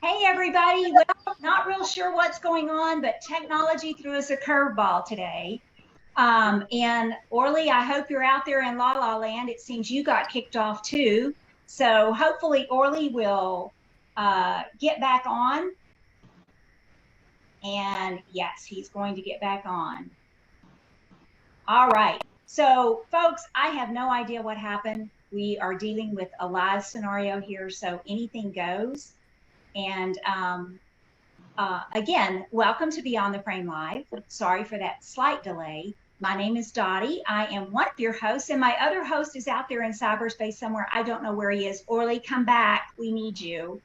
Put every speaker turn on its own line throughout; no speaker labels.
Hey, everybody. Well, not real sure what's going on, but technology threw us a curveball today. And Orly, I hope you're out there in La La Land. It seems you got kicked off too. So hopefully Orly will get back on. And yes, he's going to get back on. All right. So folks, I have no idea what happened. We are dealing with a live scenario here, so anything goes. And again, welcome to Beyond the Frame Live. Sorry for that slight delay. My name is Dottie. I am one of your hosts, and my other host is out there in cyberspace somewhere. I don't know where he is. Orly, come back. We need you.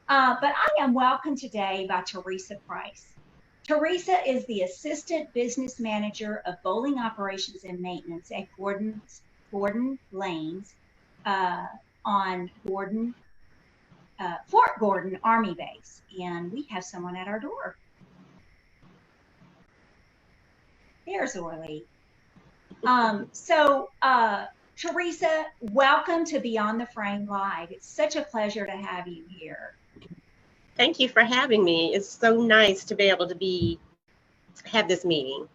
But I am welcomed today by Teresa Price. Teresa is the Assistant Business Manager of Bowling Operations and Maintenance at Gordon Lanes on Fort Gordon Army Base, and we have someone at our door. There's Orly. Teresa, welcome to Beyond the Frame Live. It's such a pleasure to have you here.
Thank you for having me. It's so nice to be able to have this meeting.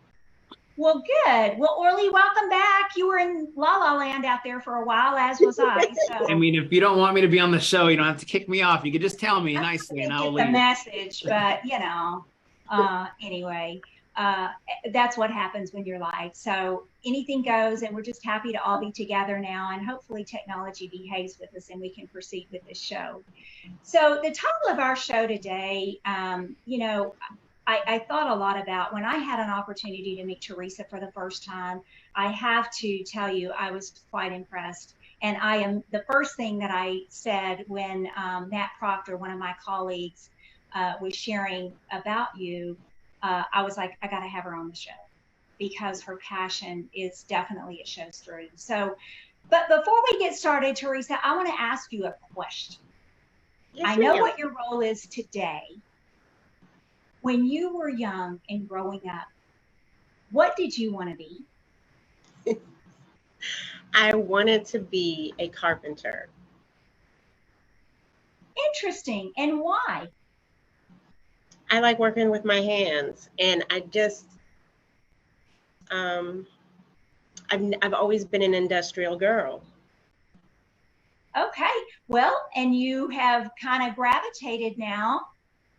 Well, good. Well, Orly, welcome back. You were in La La Land out there for a while, as was I. So.
I mean, if you don't want me to be on the show, you don't have to kick me off. You could just tell me nicely, and I'll leave.
The message, but you know, anyway, that's what happens when you're live. So anything goes, and we're just happy to all be together now, and hopefully technology behaves with us, and we can proceed with this show. So the title of our show today, you know. I thought a lot about when I had an opportunity to meet Teresa for the first time. I have to tell you, I was quite impressed. And the first thing that I said when Matt Proctor, one of my colleagues, was sharing about you, I was like, I got to have her on the show because her passion is definitely, it shows through. So, but before we get started, Teresa, I want to ask you a question. Yes, I know what your role is today. When you were young and growing up, what did you want to be?
I wanted to be a carpenter.
Interesting. And why?
I like working with my hands, and I just, I've always been an industrial girl.
Okay. Well, and you have kind of gravitated now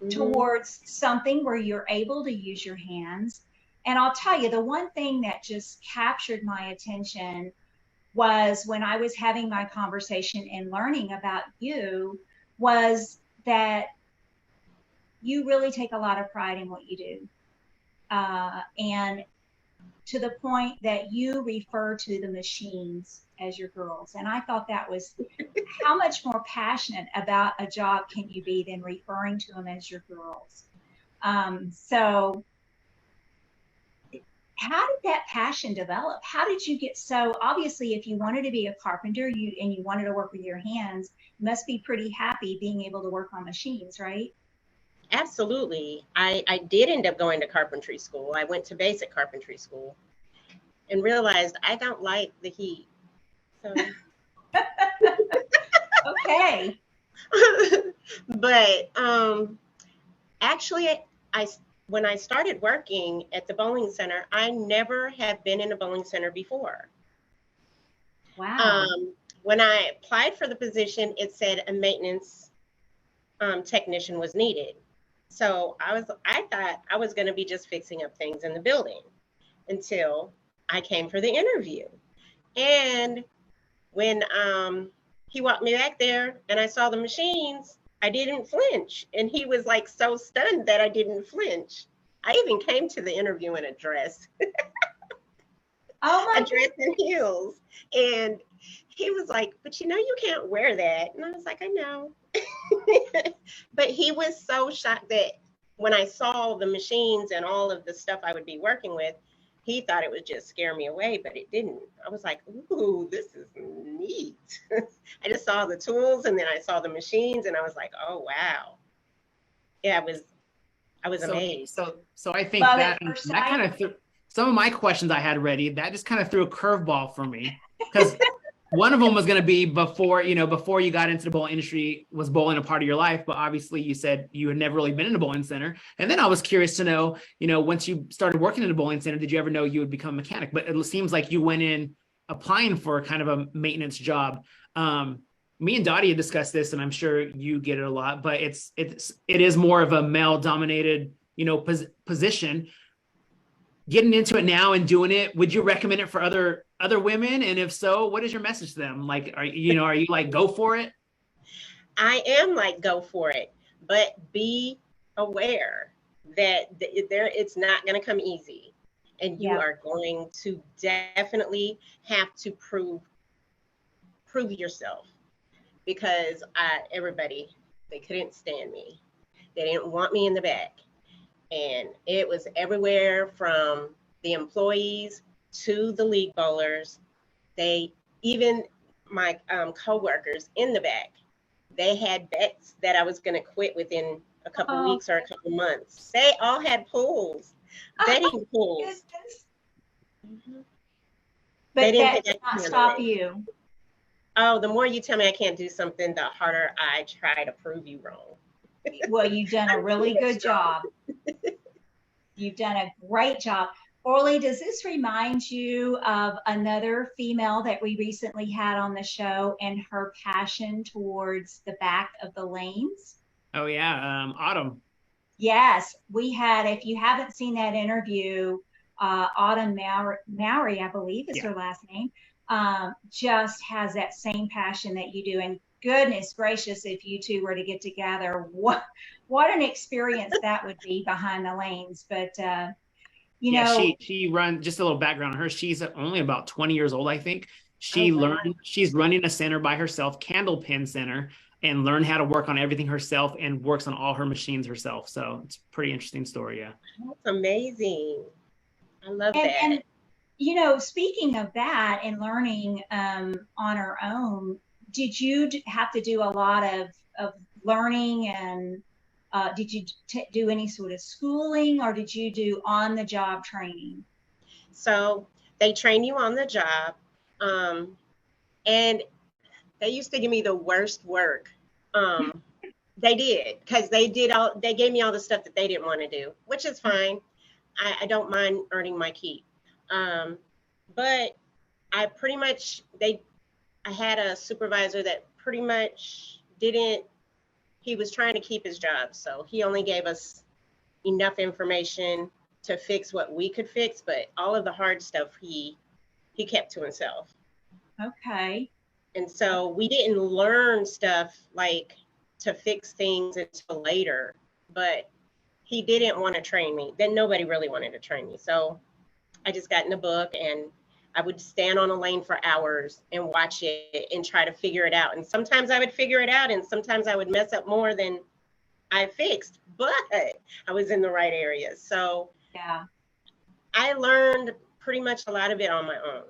towards something where you're able to use your hands. And I'll tell you, the one thing that just captured my attention was when I was having my conversation and learning about you, was that you really take a lot of pride in what you do. And to the point that you refer to the machines as your girls. And I thought that was how much more passionate about a job can you be than referring to them as your girls. So how did that passion develop? How did you get so, obviously, if you wanted to be a carpenter and you wanted to work with your hands, you must be pretty happy being able to work on machines, right?
Absolutely. I did end up going to carpentry school. I went to basic carpentry school and realized I don't like the heat. So.
Okay.
But actually, when I started working at the bowling center, I never had been in a bowling center before.
Wow.
When I applied for the position, it said a maintenance technician was needed. So I thought I was going to be just fixing up things in the building until I came for the interview. And when he walked me back there and I saw the machines, I didn't flinch. And he was like so stunned that I didn't flinch. I even came to the interview in a dress.
Oh my
a dress and heels. And he was like, but you know, you can't wear that. And I was like, I know. But he was so shocked that when I saw the machines and all of the stuff I would be working with, he thought it would just scare me away, but it didn't. I was like, ooh, this is neat. I just saw the tools and then I saw the machines and I was like, oh, wow. Yeah, I was amazed.
So I think that kind of some of my questions I had ready, that just kind of threw a curveball for me because one of them was going to be before, before you got into the bowling industry, was bowling a part of your life? But obviously you said you had never really been in a bowling center. And then I was curious to know, once you started working in a bowling center, did you ever know you would become a mechanic? But it seems like you went in applying for kind of a maintenance job. Me and Dottie had discussed this, and I'm sure you get it a lot, but it is more of a male dominated, position. Getting into it now and doing it, would you recommend it for other women? And if so, what is your message to them? Like, are you like, go for it?
I am like, go for it, but be aware that it's not going to come easy, and you are going to definitely have to prove yourself, because everybody, they couldn't stand me. They didn't want me in the back. And it was everywhere from the employees to the league bowlers. Even my co-workers in the back, they had bets that I was going to quit within a couple weeks or a couple months. They all had pools, betting pools.
Mm-hmm. But that did not stop you.
Oh, the more you tell me I can't do something, the harder I try to prove you wrong.
Well, you've done a really good job. You've done a great job. Orly, does this remind you of another female that we recently had on the show and her passion towards the back of the lanes?
Oh, yeah. Autumn.
Yes, we had, if you haven't seen that interview, Autumn Mowry, I believe is her last name, just has that same passion that you do. And goodness gracious, if you two were to get together, what an experience that would be behind the lanes. But
she runs, just a little background on her. She's only about 20 years old, I think. She's running a center by herself, Candlepin Center, and learned how to work on everything herself and works on all her machines herself. So it's a pretty interesting story. Yeah.
That's amazing. I love that.
And speaking of that and learning on her own, did you have to do a lot of learning, and did you do any sort of schooling, or did you do on-the-job training?
So they train you on the job, and they used to give me the worst work. They did, because they gave me all the stuff that they didn't want to do, which is fine. I don't mind earning my keep. But I pretty much, I had a supervisor that pretty much he was trying to keep his job. So he only gave us enough information to fix what we could fix, but all of the hard stuff he kept to himself.
Okay.
And so we didn't learn stuff like to fix things until later, but he didn't want to train me. Then nobody really wanted to train me. So I just got in the book, and I would stand on a lane for hours and watch it and try to figure it out. And sometimes I would figure it out, and sometimes I would mess up more than I fixed, but I was in the right areas. So
yeah,
I learned pretty much a lot of it on my own.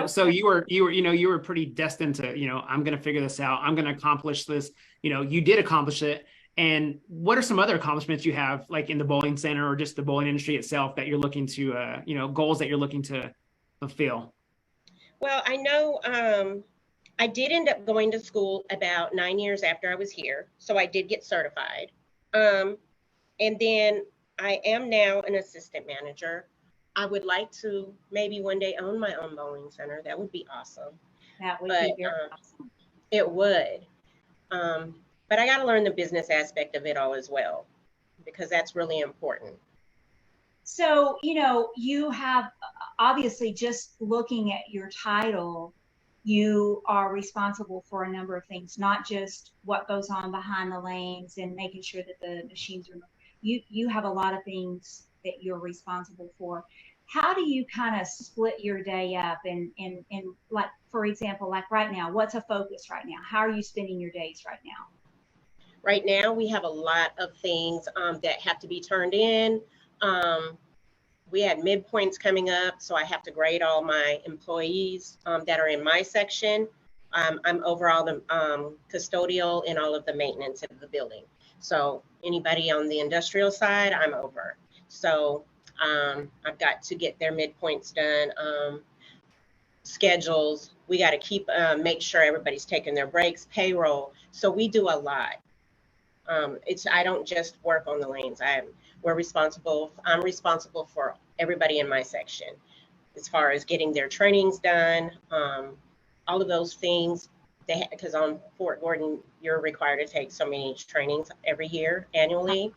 So you were pretty destined to, I'm going to figure this out. I'm going to accomplish this. You did accomplish it. And what are some other accomplishments you have, like in the bowling center or just the bowling industry itself, that you're looking to, goals that you're looking to fulfill?
Well, I know I did end up going to school about 9 years after I was here. So I did get certified. And then I am now an assistant manager. I would like to maybe one day own my own bowling center. That would be awesome.
That would be very awesome.
It would. But I got to learn the business aspect of it all as well, because that's really important.
So, you have, obviously, just looking at your title, you are responsible for a number of things, not just what goes on behind the lanes and making sure that the machines are, you have a lot of things that you're responsible for. How do you kind of split your day up, and like, for example, like right now, what's a focus right now? How are you spending your days right now?
Right now, we have a lot of things that have to be turned in. We had midpoints coming up, so I have to grade all my employees that are in my section. I'm over all the custodial and all of the maintenance of the building. So anybody on the industrial side, I'm over. So I've got to get their midpoints done. schedules. We got to keep make sure everybody's taking their breaks, payroll. So we do a lot. I don't just work on the lanes. I'm responsible for everybody in my section as far as getting their trainings done, all of those things. Because on Fort Gordon, you're required to take so many trainings every year, annually.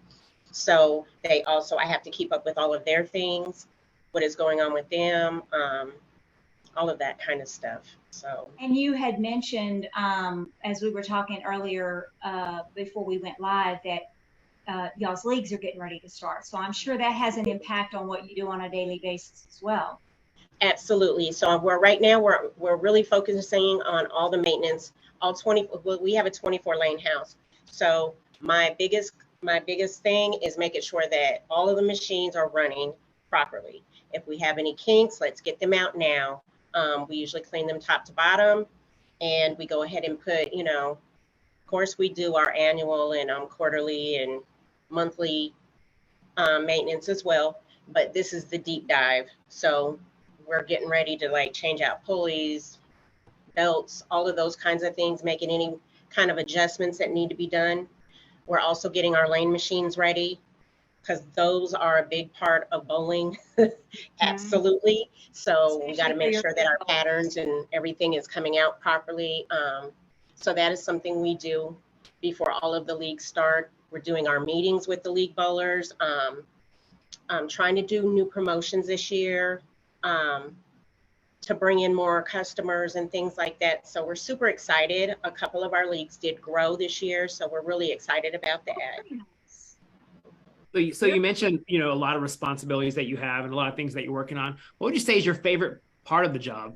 So I have to keep up with all of their things, what is going on with them, all of that kind of stuff. So.
And you had mentioned, as we were talking earlier, before we went live, that y'all's leagues are getting ready to start. So I'm sure that has an impact on what you do on a daily basis as well.
Absolutely. So right now we're really focusing on all the maintenance, we have a 24 lane house. So my biggest thing is making sure that all of the machines are running properly. If we have any kinks, let's get them out now. We usually clean them top to bottom, and we go ahead and put, of course we do our annual and quarterly and monthly maintenance as well, but this is the deep dive. So we're getting ready to like change out pulleys, belts, all of those kinds of things, making any kind of adjustments that need to be done. We're also getting our lane machines ready, because those are a big part of bowling. Absolutely. So we got to make sure that our patterns and everything is coming out properly. So that is something we do before all of the leagues start. We're doing our meetings with the league bowlers. I'm trying to do new promotions this year, to bring in more customers and things like that. So we're super excited. A couple of our leagues did grow this year, so we're really excited about that.
So you mentioned, a lot of responsibilities that you have and a lot of things that you're working on. What would you say is your favorite part of the job?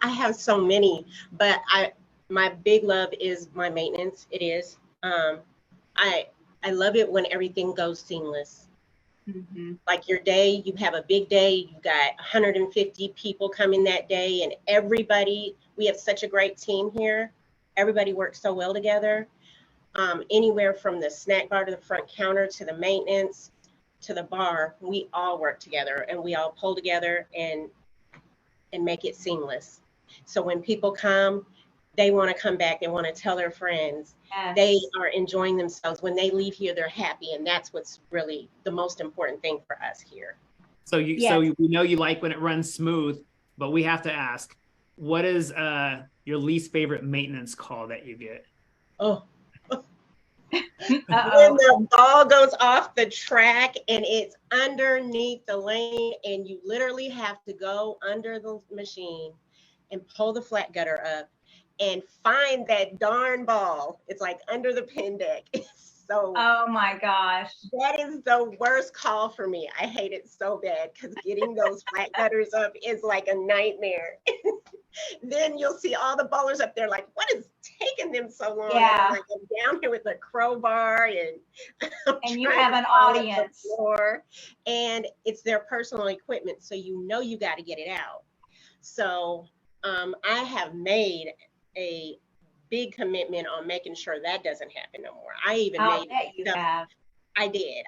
I have so many, but my big love is my maintenance. It is. I love it when everything goes seamless. Mm-hmm. Like your day, you have a big day, you got 150 people coming that day, and we have such a great team here. Everybody works so well together. Anywhere from the snack bar to the front counter to the maintenance to the bar, we all work together and we all pull together and make it seamless. So when people come, they want to come back. They want to tell their friends. Yes. They are enjoying themselves. When they leave here, they're happy. And that's what's really the most important thing for us here.
So we know you like when it runs smooth, but we have to ask, what is your least favorite maintenance call that you get?
Oh. When the ball goes off the track and it's underneath the lane and you literally have to go under the machine and pull the flat gutter up and find that darn ball. It's like under the pin deck. So,
oh my gosh,
that is the worst call for me. I hate it so bad, because getting those flat gutters up is like a nightmare. Then you'll see all the bowlers up there like, what is taking them so long?
Yeah.
I'm like, I'm down here with a crowbar
and you have an audience.
And it's their personal equipment, so you got to get it out. So I have made a big commitment on making sure that doesn't happen no more. I even I did.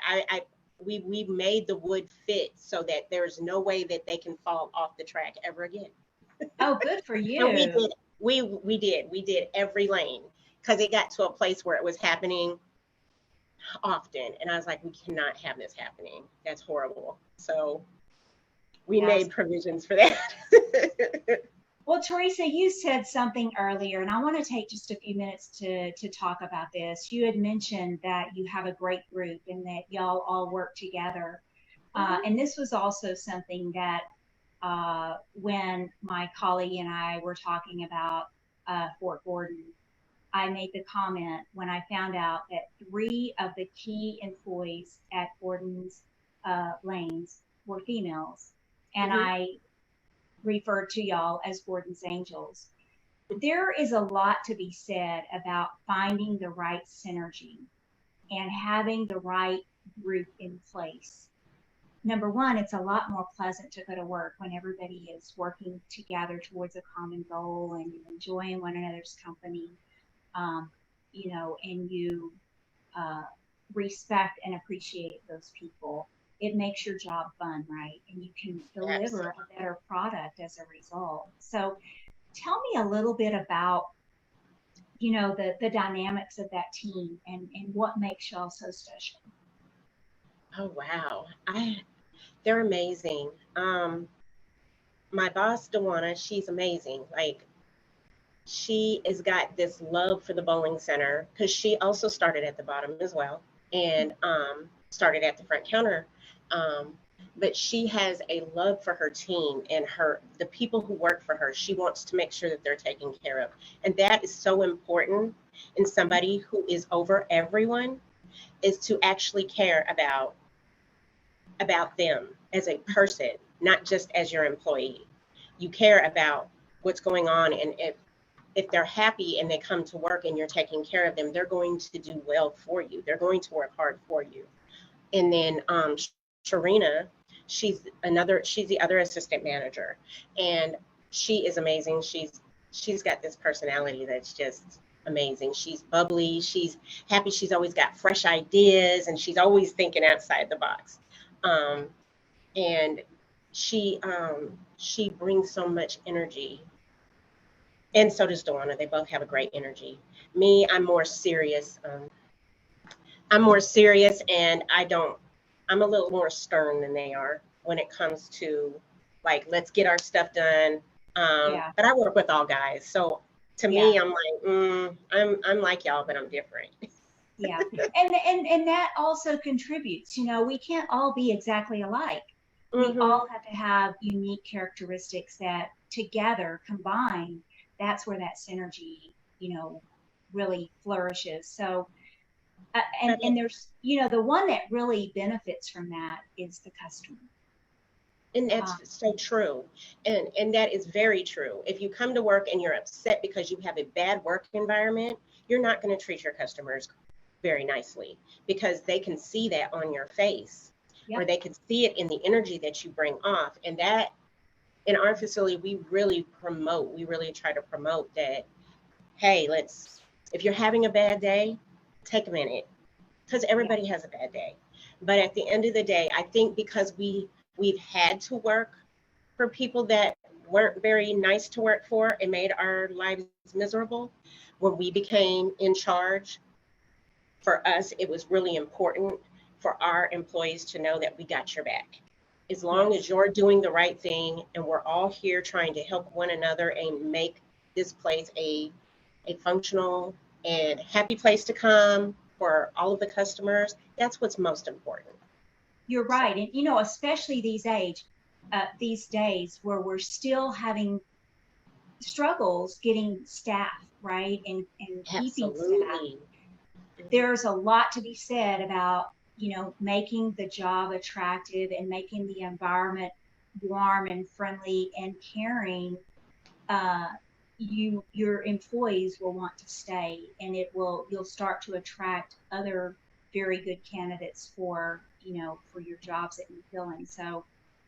We made the wood fit so that there's no way that they can fall off the track ever again.
Oh, good for you.
And we did every lane, because it got to a place where it was happening often, and I was like, we cannot have this happening. That's horrible. So we made provisions for that.
Well, Teresa, you said something earlier, and I want to take just a few minutes to talk about this. You had mentioned that you have a great group and that y'all all work together. And this was also something that when my colleague and I were talking about Fort Gordon, I made the comment when I found out that 3 of the key employees at Gordon's lanes were females. And I referred to y'all as Gordon's Angels. There is a lot to be said about finding the right synergy and having the right group in place. Number one, it's a lot more pleasant to go to work when everybody is working together towards a common goal and you're enjoying one another's company, and you respect and appreciate those people. it makes your job fun, right? And you can deliver a better product as a result. So tell me a little bit about, the dynamics of that team and what makes y'all so special.
Oh wow. They're amazing. My boss, Dewana, she's amazing. Like, she has got this love for the bowling center because she also started at the bottom as well, and started at the front counter. But she has a love for her team and the people who work for her. She wants to make sure that they're taken care of. And that is so important in somebody who is over everyone, is to actually care about them as a person, not just as your employee. You care about what's going on, and if they're happy and they come to work and you're taking care of them, they're going to do well for you. They're going to work hard for you. And then Sharina, she's the other assistant manager, and she is amazing. She's got this personality that's just amazing. She's bubbly, she's happy, she's always got fresh ideas, and she's always thinking outside the box. And she brings so much energy. And so does Dewana. They both have a great energy. Me, I'm more serious. I'm a little more stern than they are when it comes to, like, let's get our stuff done. But I work with all guys. So to me, I'm like, I'm like y'all, but I'm different.
Yeah. And that also contributes, we can't all be exactly alike. We all have to have unique characteristics that together, combined, that's where that synergy, really flourishes. So, and there's, the one that really benefits from that is the customer.
And that's so true. And that is very true. If you come to work and you're upset because you have a bad work environment, you're not going to treat your customers very nicely, because they can see that on your face, or they can see it in the energy that you bring off. And that, in our facility, we really try to promote that. Hey, if you're having a bad day, take a minute, because everybody has a bad day. But at the end of the day, I think because we've had to work for people that weren't very nice to work for and made our lives miserable, when we became in charge, for us, it was really important for our employees to know that we got your back. As long as you're doing the right thing, and we're all here trying to help one another and make this place a functional and happy place to come for all of the customers, that's what's most important.
You're right. And, especially these days where we're still having struggles getting staff, right? And keeping staff. There's a lot to be said about, making the job attractive and making the environment warm and friendly and caring. Your employees will want to stay, and you'll start to attract other very good candidates for your jobs that you fill in. So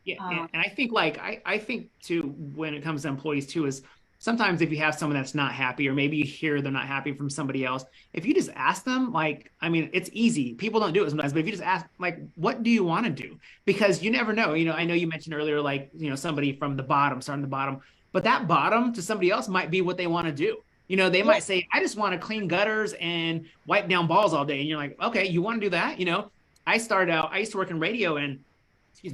and I think I think too, when it comes to employees too, is sometimes if you have someone that's not happy, or maybe you hear they're not happy from somebody else, if you just ask them, it's easy. People don't do it sometimes, but if you just ask, what do you want to do? Because you never know. I know you mentioned earlier, somebody from the bottom, starting the bottom, but that bottom to somebody else might be what they want to do. They might say, I just want to clean gutters and wipe down balls all day. And you're like, okay, you want to do that? I used to work in radio, and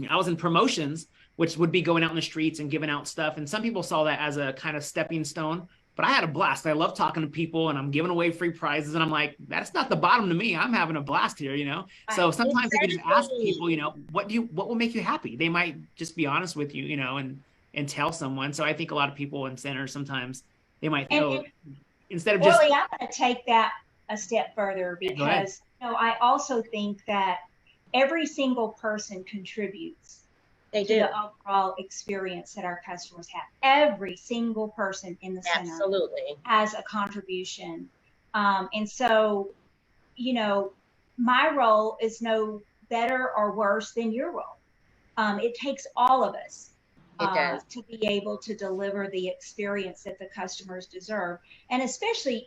I was in promotions, which would be going out in the streets and giving out stuff. And some people saw that as a kind of stepping stone, but I had a blast. I love talking to people, and I'm giving away free prizes. And I'm like, that's not the bottom to me. I'm having a blast here, So sometimes if you just ask people, what will make you happy? They might just be honest with you, and tell someone. So I think a lot of people in centers, sometimes they might know, instead of just.
Orly, I'm going to take that a step further, because I also think that every single person contributes to the overall experience that our customers have. Every single person in the center has a contribution. And so, my role is no better or worse than your role. It takes all of us to be able to deliver the experience that the customers deserve. And especially,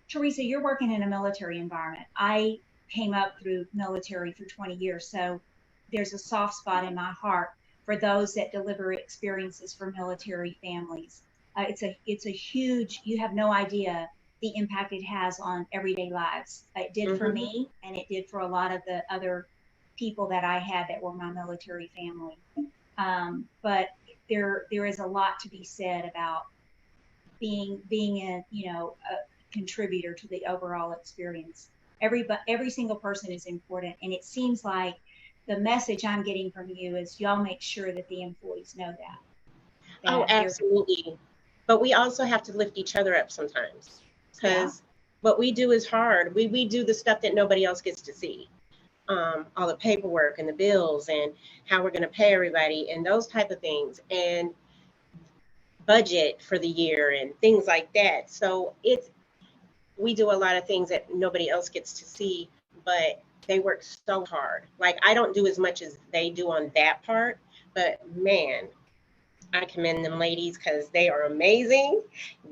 Teresa, you're working in a military environment. I came up through military for 20 years. So there's a soft spot in my heart for those that deliver experiences for military families. It's a huge, you have no idea the impact it has on everyday lives. It did for me, and it did for a lot of the other people that I had that were my military family. But there is a lot to be said about being a, you know, a contributor to the overall experience. Every single person is important, and it seems like the message I'm getting from you is y'all make sure that the employees know that.
Oh, absolutely. But we also have to lift each other up sometimes, because what we do is hard. We do the stuff that nobody else gets to see. All the paperwork and the bills and how we're going to pay everybody and those type of things, and budget for the year and things like that. So we do a lot of things that nobody else gets to see, but they work so hard. Like, I don't do as much as they do on that part, but man, I commend them ladies because they are amazing.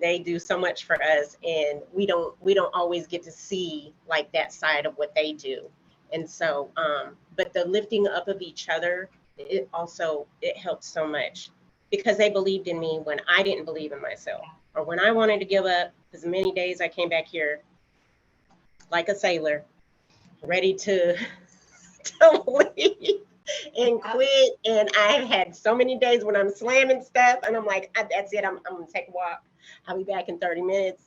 They do so much for us, and we don't always get to see like that side of what they do. And so, but the lifting up of each other, it helps so much, because they believed in me when I didn't believe in myself, or when I wanted to give up. As many days I came back here like a sailor, ready to leave and quit. And I've had so many days when I'm slamming stuff and I'm like, that's it, I'm gonna take a walk. I'll be back in 30 minutes.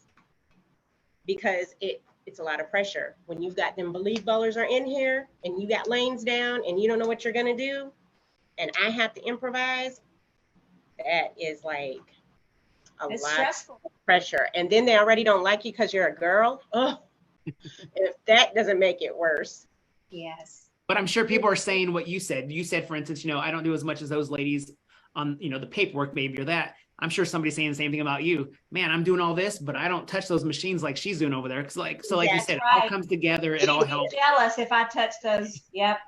Because it's a lot of pressure when you've got them believe ballers are in here and you got lanes down and you don't know what you're gonna do, and I have to improvise. That is like it's lot stressful. Of pressure. And then they already don't like you because you're a girl. Oh, if that doesn't make it worse.
Yes.
But I'm sure people are saying what you said. You said, for instance, you know, I don't do as much as those ladies on, you know, the paperwork maybe, or that. I'm sure somebody's saying the same thing about you. Man, I'm doing all this, but I don't touch those machines like she's doing over there. Cause like, so like you said, right. It all comes together. It all helps.
Jealous if I touch those. Yep.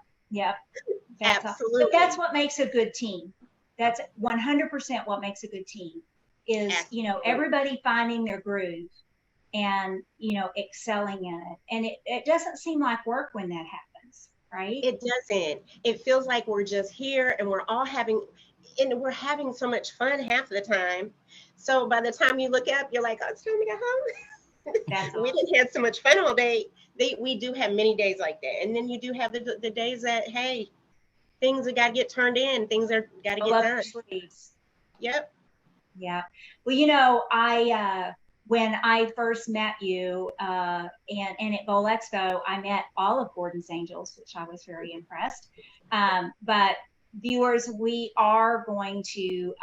Absolutely.
But that's what makes a good team. That's 100% what makes a good team is, you know, everybody finding their groove and, you know, excelling in it. And it doesn't seem like work when that happens, right?
It doesn't. It feels like we're just here and we're having so much fun half the time. So by the time you look up, you're like, oh, it's time to go home. We didn't have so much fun all day. We do have many days like that. And then you do have the days that, hey, things that got to get turned in, things that got to get done. Yep.
Yeah. Well, you know, when I first met you and at Bowl Expo, I met all of Gordon's Angels, which I was very impressed. But viewers, we are going to,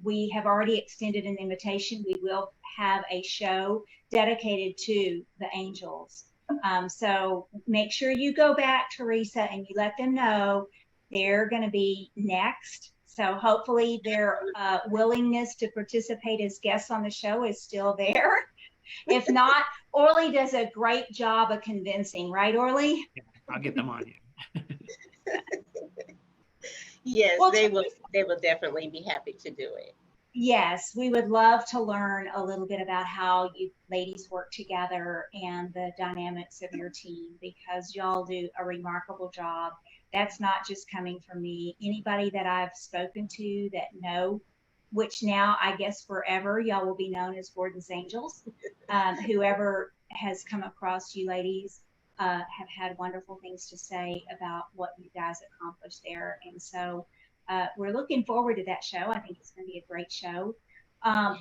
we have already extended an invitation. We will have a show dedicated to the Angels. So make sure you go back, Teresa, and you let them know they're going to be next. So hopefully their willingness to participate as guests on the show is still there. If not, Orly does a great job of convincing, right, Orly?
Yeah, I'll get them on you.
Yes, well, they will definitely be happy to do it.
Yes, we would love to learn a little bit about how you ladies work together and the dynamics of your team, because y'all do a remarkable job. That's not just coming from me. Anybody that I've spoken to that know, which now I guess forever y'all will be known as Gordon's Angels. Whoever has come across you ladies have had wonderful things to say about what you guys accomplished there. And so we're looking forward to that show. I think it's going to be a great show.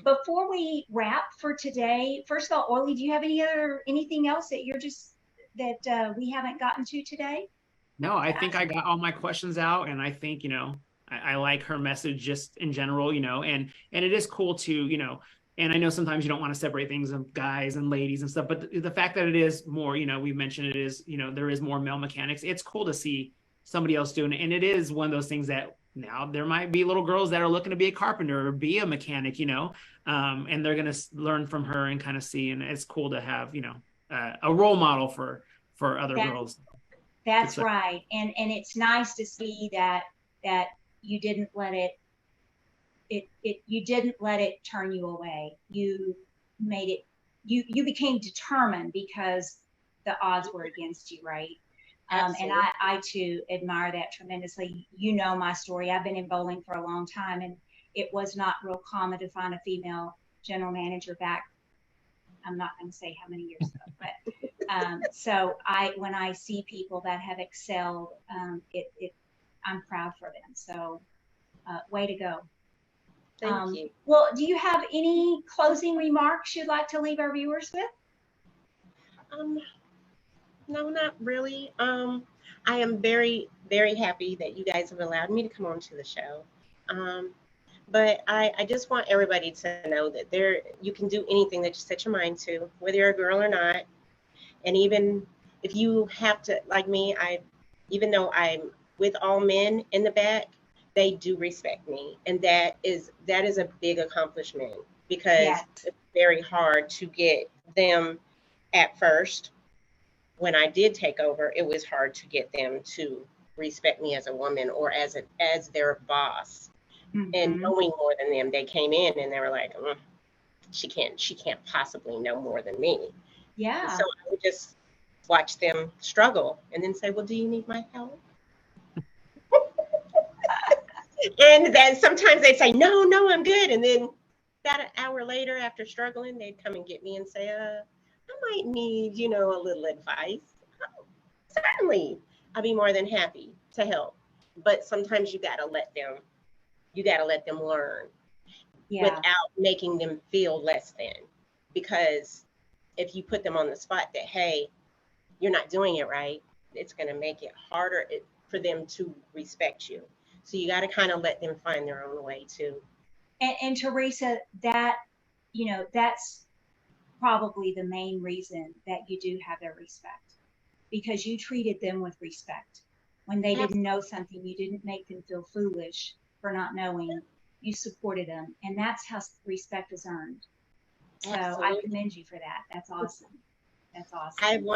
Before we wrap for today, first of all, Orly, do you have anything else that we haven't gotten to today?
No, I think I got all my questions out, and I think, you know, I like her message just in general, you know, and it is cool to, you know, and I know sometimes you don't want to separate things of guys and ladies and stuff, but the fact that it is more, you know, we mentioned it is, you know, there is more male mechanics. It's cool to see somebody else doing it. And it is one of those things that now there might be little girls that are looking to be a carpenter or be a mechanic, you know, and they're going to learn from her and kind of see, and it's cool to have, you know, a role model for other girls.
That's right. And it's nice to see that you didn't let it turn you away. You made it, you became determined because the odds were against you, right? And I too admire that tremendously. You know my story. I've been in bowling for a long time, and it was not real common to find a female general manager back. I'm not going to say how many years ago, but so when I see people that have excelled, I'm proud for them. So way to go.
Thank you.
Well, do you have any closing remarks you'd like to leave our viewers with?
No, not really. I am very, very happy that you guys have allowed me to come on to the show. But I just want everybody to know that you can do anything that you set your mind to, whether you're a girl or not. And even if you have to, like me, even though I'm with all men in the back, they do respect me. And that is a big accomplishment, because
Yes.
it's very hard to get them at first. When I did take over, it was hard to get them to respect me as a woman or as their boss.
Mm-hmm.
And knowing more than them, they came in and they were like, she can't possibly know more than me.
Yeah.
And so I would just watch them struggle and then say, well, do you need my help? And then sometimes they'd say, no, I'm good. And then about an hour later, after struggling, they'd come and get me and say, I might need, a little advice. Oh, certainly, I'll be more than happy to help. But sometimes you gotta let them learn, without making them feel less than. Because if you put them on the spot that, hey, you're not doing it right, it's gonna make it harder for them to respect you. So you gotta kind of let them find their own way too.
And Teresa, that's probably the main reason that you do have their respect, because you treated them with respect. When they didn't know something, you didn't make them feel foolish for not knowing. You supported them, and that's how respect is earned. So
Absolutely.
I commend you for that. That's awesome. That's awesome.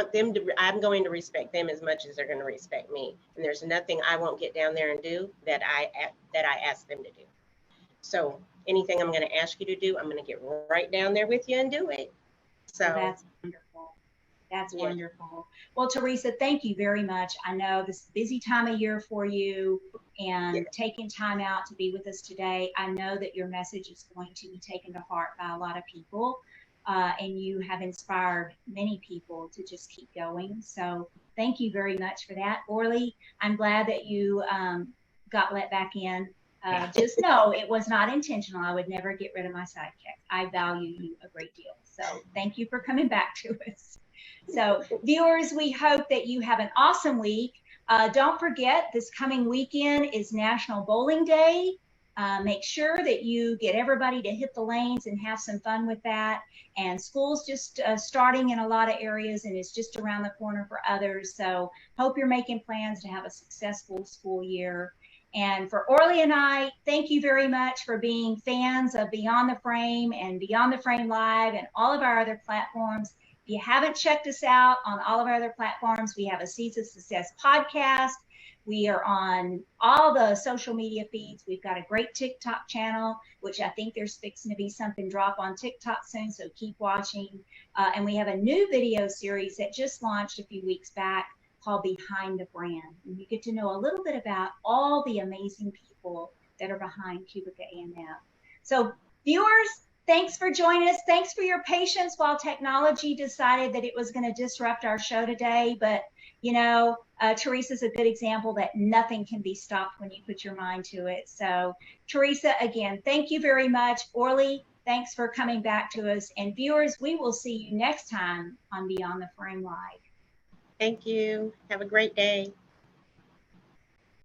I'm going to respect them as much as they're going to respect me. And there's nothing I won't get down there and do that I ask them to do. So anything I'm going to ask you to do, I'm going to get right down there with you and do it. So
that's wonderful. That's wonderful. Well, Teresa, thank you very much. I know this is a busy time of year for you, and taking time out to be with us today. I know that your message is going to be taken to heart by a lot of people, and you have inspired many people to just keep going. So thank you very much for that. Orly, I'm glad that you got let back in. Just know it was not intentional. I would never get rid of my sidekick. I value you a great deal. So thank you for coming back to us. So viewers, we hope that you have an awesome week. Don't forget, this coming weekend is National Bowling Day. Make sure that you get everybody to hit the lanes and have some fun with that. And school's just starting in a lot of areas, and it's just around the corner for others. So hope you're making plans to have a successful school year. And for Orly and I, thank you very much for being fans of Beyond the Frame and Beyond the Frame Live and all of our other platforms. If you haven't checked us out on all of our other platforms, we have a Seeds of Success podcast. We are on all the social media feeds. We've got a great TikTok channel, which I think there's fixing to be something drop on TikTok soon, so keep watching. And we have a new video series that just launched a few weeks back called Behind the Brand. And you get to know a little bit about all the amazing people that are behind QubicaAMF. So viewers, thanks for joining us. Thanks for your patience while technology decided that it was going to disrupt our show today. But, Teresa's a good example that nothing can be stopped when you put your mind to it. So, Teresa, again, thank you very much. Orly, thanks for coming back to us. And viewers, we will see you next time on Beyond the Frame Live.
Thank you. Have a great day.